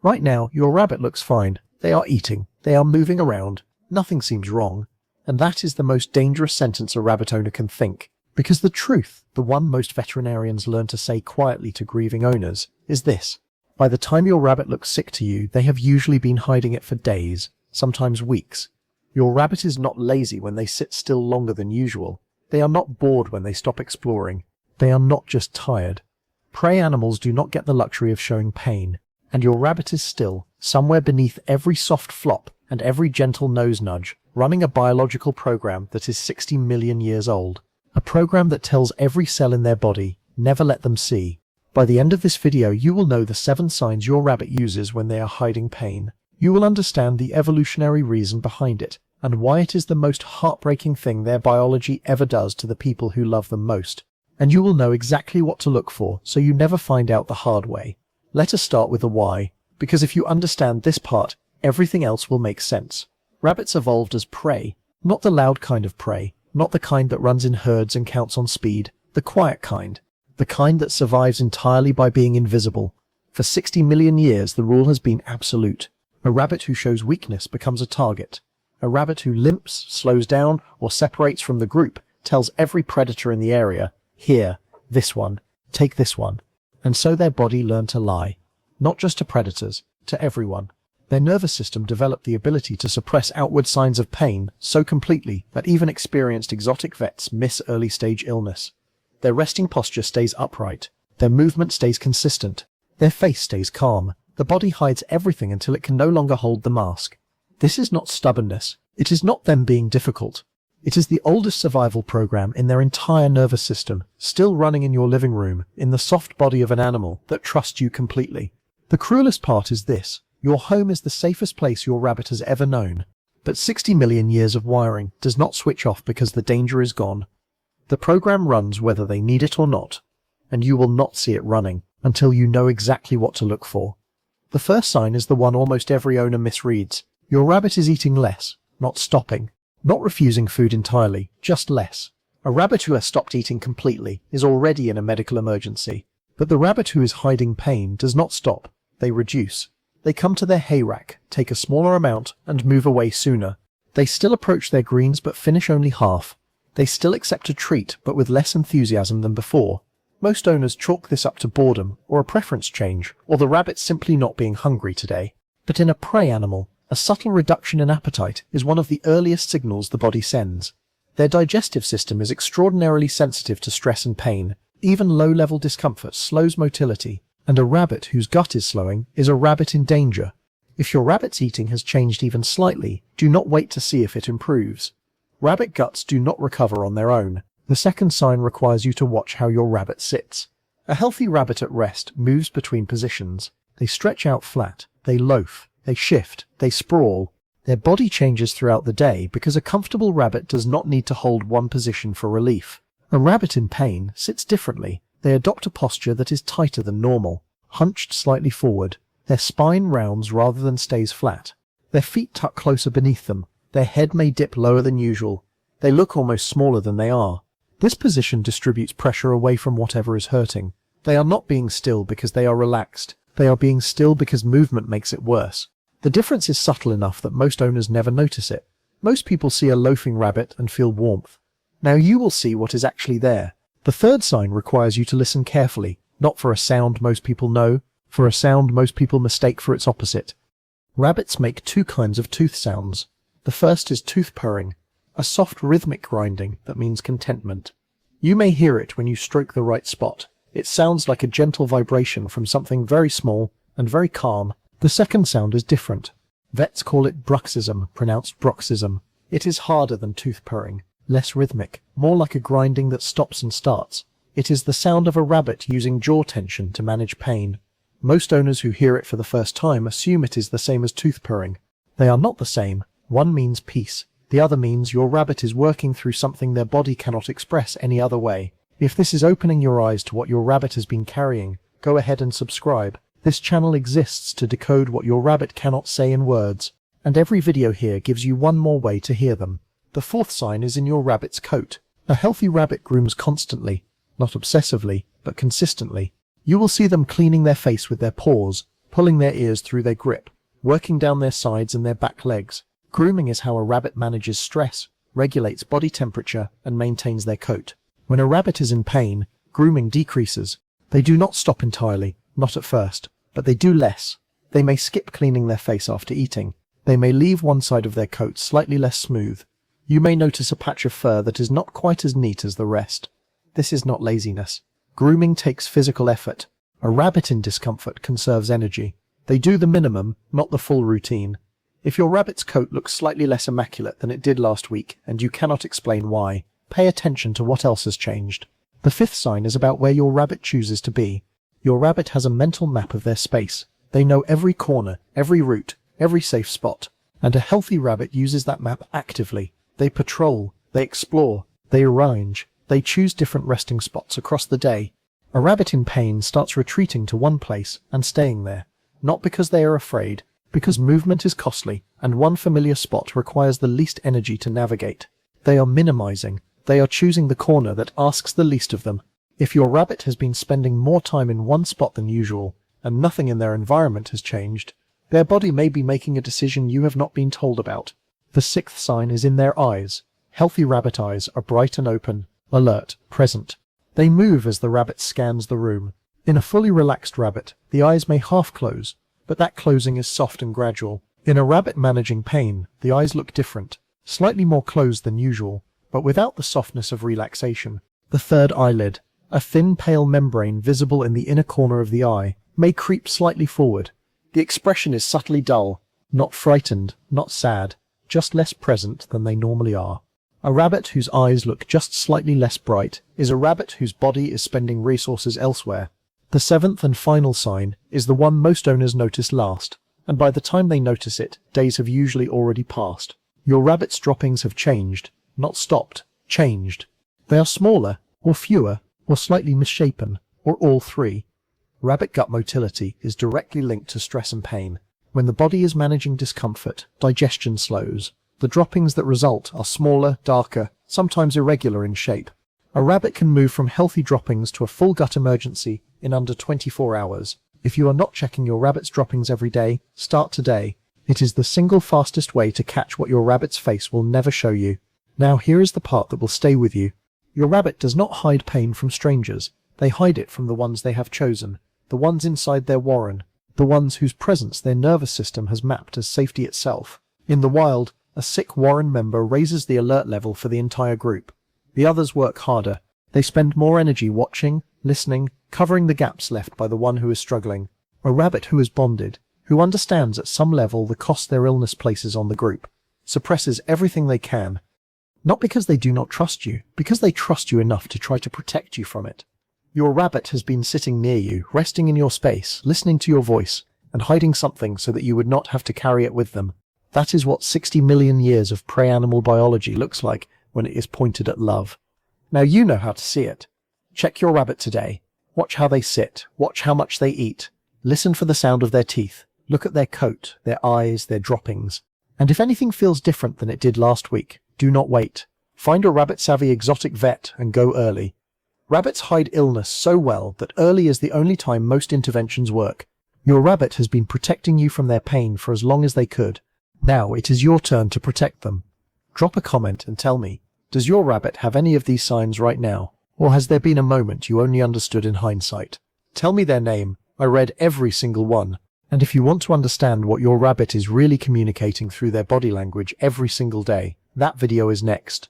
Right now, your rabbit looks fine. They are eating. They are moving around. Nothing seems wrong. And that is the most dangerous sentence a rabbit owner can think. Because the truth, the one most veterinarians learn to say quietly to grieving owners, is this. By the time your rabbit looks sick to you, they have usually been hiding it for days, sometimes weeks. Your rabbit is not lazy when they sit still longer than usual. They are not bored when they stop exploring. They are not just tired. Prey animals do not get the luxury of showing pain, and your rabbit is still, somewhere beneath every soft flop and every gentle nose nudge, running a biological program that is 60 million years old. A program that tells every cell in their body, never let them see. By the end of this video, you will know the 7 signs your rabbit uses when they are hiding pain. You will understand the evolutionary reason behind it, and why it is the most heartbreaking thing their biology ever does to the people who love them most. And you will know exactly what to look for, so you never find out the hard way. Let us start with the why, because if you understand this part, everything else will make sense. Rabbits evolved as prey, not the loud kind of prey, not the kind that runs in herds and counts on speed, the quiet kind, the kind that survives entirely by being invisible. For 60 million years, the rule has been absolute. A rabbit who shows weakness becomes a target. A rabbit who limps, slows down, or separates from the group tells every predator in the area, "Here, this one, take this one." And so their body learned to lie. Not just to predators, to everyone. Their nervous system developed the ability to suppress outward signs of pain so completely that even experienced exotic vets miss early-stage illness. Their resting posture stays upright. Their movement stays consistent. Their face stays calm. The body hides everything until it can no longer hold the mask. This is not stubbornness. It is not them being difficult. It is the oldest survival program in their entire nervous system, still running in your living room, in the soft body of an animal that trusts you completely. The cruelest part is this. Your home is the safest place your rabbit has ever known. But 60 million years of wiring does not switch off because the danger is gone. The program runs whether they need it or not, and you will not see it running until you know exactly what to look for. The first sign is the one almost every owner misreads. Your rabbit is eating less, not stopping. Not refusing food entirely, just less. A rabbit who has stopped eating completely is already in a medical emergency. But the rabbit who is hiding pain does not stop. They reduce. They come to their hay rack, take a smaller amount, and move away sooner. They still approach their greens but finish only half. They still accept a treat but with less enthusiasm than before. Most owners chalk this up to boredom, or a preference change, or the rabbit simply not being hungry today. But in a prey animal, a subtle reduction in appetite is one of the earliest signals the body sends. Their digestive system is extraordinarily sensitive to stress and pain. Even low-level discomfort slows motility, and a rabbit whose gut is slowing is a rabbit in danger. If your rabbit's eating has changed even slightly, do not wait to see if it improves. Rabbit guts do not recover on their own. The second sign requires you to watch how your rabbit sits. A healthy rabbit at rest moves between positions. They stretch out flat, they loaf, they shift, they sprawl. Their body changes throughout the day because a comfortable rabbit does not need to hold one position for relief. A rabbit in pain sits differently. They adopt a posture that is tighter than normal, hunched slightly forward. Their spine rounds rather than stays flat. Their feet tuck closer beneath them. Their head may dip lower than usual. They look almost smaller than they are. This position distributes pressure away from whatever is hurting. They are not being still because they are relaxed. They are being still because movement makes it worse. The difference is subtle enough that most owners never notice it. Most people see a loafing rabbit and feel warmth. Now you will see what is actually there. The third sign requires you to listen carefully, not for a sound most people know, for a sound most people mistake for its opposite. Rabbits make 2 kinds of tooth sounds. The first is tooth purring, a soft rhythmic grinding that means contentment. You may hear it when you stroke the right spot. It sounds like a gentle vibration from something very small and very calm. The second sound is different. Vets call it bruxism, pronounced bruxism. It is harder than tooth purring, less rhythmic, more like a grinding that stops and starts. It is the sound of a rabbit using jaw tension to manage pain. Most owners who hear it for the first time assume it is the same as tooth purring. They are not the same. One means peace. The other means your rabbit is working through something their body cannot express any other way. If this is opening your eyes to what your rabbit has been carrying, go ahead and subscribe. This channel exists to decode what your rabbit cannot say in words, and every video here gives you one more way to hear them. The fourth sign is in your rabbit's coat. A healthy rabbit grooms constantly, not obsessively, but consistently. You will see them cleaning their face with their paws, pulling their ears through their grip, working down their sides and their back legs. Grooming is how a rabbit manages stress, regulates body temperature, and maintains their coat. When a rabbit is in pain, grooming decreases. They do not stop entirely, not at first, but they do less. They may skip cleaning their face after eating. They may leave one side of their coat slightly less smooth. You may notice a patch of fur that is not quite as neat as the rest. This is not laziness. Grooming takes physical effort. A rabbit in discomfort conserves energy. They do the minimum, not the full routine. If your rabbit's coat looks slightly less immaculate than it did last week, and you cannot explain why, pay attention to what else has changed. The fifth sign is about where your rabbit chooses to be. Your rabbit has a mental map of their space. They know every corner, every route, every safe spot. And a healthy rabbit uses that map actively. They patrol, they explore, they arrange, they choose different resting spots across the day. A rabbit in pain starts retreating to one place and staying there. Not because they are afraid, because movement is costly, and one familiar spot requires the least energy to navigate. They are minimizing. They are choosing the corner that asks the least of them. If your rabbit has been spending more time in one spot than usual, and nothing in their environment has changed, their body may be making a decision you have not been told about. The sixth sign is in their eyes. Healthy rabbit eyes are bright and open, alert, present. They move as the rabbit scans the room. In a fully relaxed rabbit, the eyes may half close, but that closing is soft and gradual. In a rabbit managing pain, the eyes look different, slightly more closed than usual, but without the softness of relaxation. The third eyelid, a thin pale membrane visible in the inner corner of the eye, may creep slightly forward. The expression is subtly dull, not frightened, not sad, just less present than they normally are. A rabbit whose eyes look just slightly less bright is a rabbit whose body is spending resources elsewhere. The seventh and final sign is the one most owners notice last, and by the time they notice it, days have usually already passed. Your rabbit's droppings have changed, not stopped, changed. They are smaller, or fewer, or slightly misshapen, or all three. Rabbit gut motility is directly linked to stress and pain. When the body is managing discomfort, digestion slows. The droppings that result are smaller, darker, sometimes irregular in shape. A rabbit can move from healthy droppings to a full gut emergency in under 24 hours. If you are not checking your rabbit's droppings every day, start today. It is the single fastest way to catch what your rabbit's face will never show you. Now here is the part that will stay with you. Your rabbit does not hide pain from strangers. They hide it from the ones they have chosen, the ones inside their warren, the ones whose presence their nervous system has mapped as safety itself. In the wild, a sick warren member raises the alert level for the entire group. The others work harder. They spend more energy watching, listening, covering the gaps left by the one who is struggling. A rabbit who is bonded, who understands at some level the cost their illness places on the group, suppresses everything they can. Not because they do not trust you, because they trust you enough to try to protect you from it. Your rabbit has been sitting near you, resting in your space, listening to your voice, and hiding something so that you would not have to carry it with them. That is what 60 million years of prey animal biology looks like when it is pointed at love. Now you know how to see it. Check your rabbit today. Watch how they sit. Watch how much they eat. Listen for the sound of their teeth. Look at their coat, their eyes, their droppings. And if anything feels different than it did last week, do not wait. Find a rabbit-savvy exotic vet and go early. Rabbits hide illness so well that early is the only time most interventions work. Your rabbit has been protecting you from their pain for as long as they could. Now it is your turn to protect them. Drop a comment and tell me, does your rabbit have any of these signs right now? Or has there been a moment you only understood in hindsight? Tell me their name. I read every single one. And if you want to understand what your rabbit is really communicating through their body language every single day, that video is next.